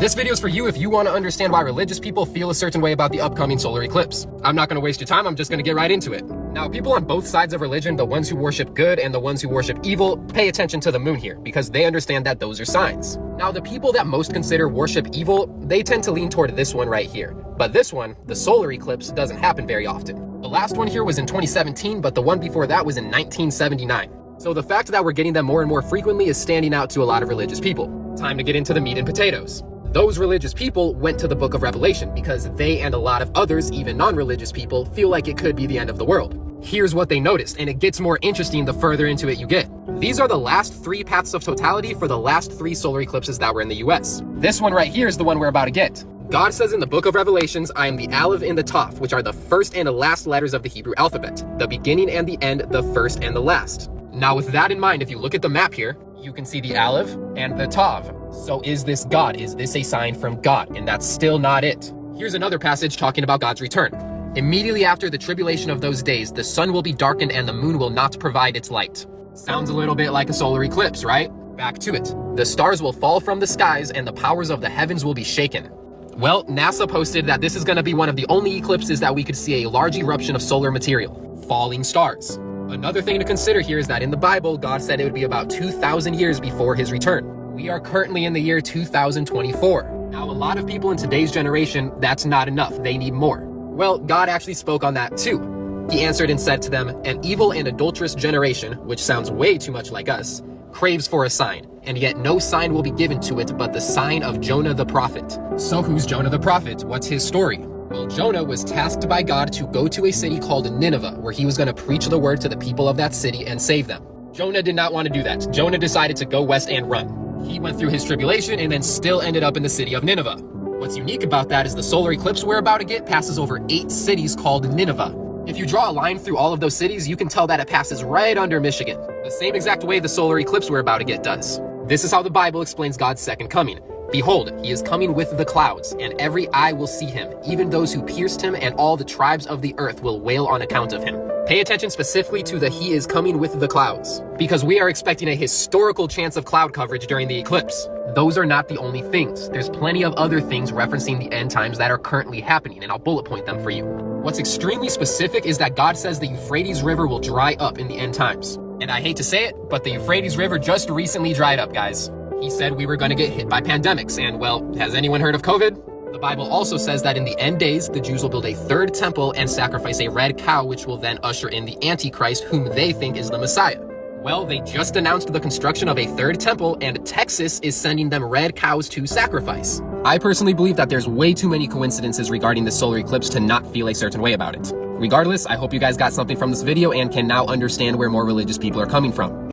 This video is for you if you want to understand why religious people feel a certain way about the upcoming solar eclipse. I'm not going to waste your time, I'm just going to get right into it. Now, people on both sides of religion, the ones who worship good and the ones who worship evil, pay attention to the moon here, because they understand that those are signs. Now, the people that most consider worship evil, they tend to lean toward this one right here. But this one, the solar eclipse, doesn't happen very often. The last one here was in 2017, but the one before that was in 1979. So the fact that we're getting them more and more frequently is standing out to a lot of religious people. Time to get into the meat and potatoes. Those religious people went to the book of Revelation because they and a lot of others, even non-religious people, feel like it could be the end of the world. Here's what they noticed, and it gets more interesting the further into it you get. These are the last 3 paths of totality for the last 3 solar eclipses that were in the US. This one right here is the one we're about to get. God says in the book of Revelations, I am the Aleph and the Toph, which are the first and the last letters of the Hebrew alphabet. The beginning and the end, the first and the last. Now with that in mind, if you look at the map here, you can see the Aleph and the Tav. So is this God? Is this a sign from God? And that's still not it. Here's another passage talking about God's return. Immediately after the tribulation of those days, the sun will be darkened and the moon will not provide its light. Sounds a little bit like a solar eclipse, right? Back to it. The stars will fall from the skies and the powers of the heavens will be shaken. Well, NASA posted that this is going to be one of the only eclipses that we could see a large eruption of solar material, falling stars. Another thing to consider here is that in the Bible, God said it would be about 2,000 years before his return. We are currently in the year 2024. Now, a lot of people in today's generation, that's not enough. They need more. Well, God actually spoke on that too. He answered and said to them, an evil and adulterous generation, which sounds way too much like us, craves for a sign, and yet no sign will be given to it but the sign of Jonah the prophet. So who's Jonah the prophet? What's his story? Well, Jonah was tasked by God to go to a city called Nineveh, where he was going to preach the word to the people of that city and save them. Jonah did not want to do that. Jonah decided to go west and run. He went through his tribulation and then still ended up in the city of Nineveh. What's unique about that is the solar eclipse we're about to get passes over 8 cities called Nineveh. If you draw a line through all of those cities, you can tell that it passes right under Michigan, the same exact way the solar eclipse we're about to get does. This is how the Bible explains God's second coming. Behold, he is coming with the clouds, and every eye will see him, even those who pierced him, and all the tribes of the earth will wail on account of him. Pay attention specifically to the he is coming with the clouds, because we are expecting a historical chance of cloud coverage during the eclipse. Those are not the only things. There's plenty of other things referencing the end times that are currently happening, and I'll bullet point them for you. What's extremely specific is that God says the Euphrates River will dry up in the end times. And I hate to say it, but the Euphrates River just recently dried up, guys. He said we were going to get hit by pandemics, and well, has anyone heard of COVID? The Bible also says that in the end days, the Jews will build a 3rd temple and sacrifice a red cow, which will then usher in the Antichrist, whom they think is the Messiah. Well, they just announced the construction of a 3rd temple, and Texas is sending them red cows to sacrifice. I personally believe that there's way too many coincidences regarding the solar eclipse to not feel a certain way about it. Regardless, I hope you guys got something from this video and can now understand where more religious people are coming from.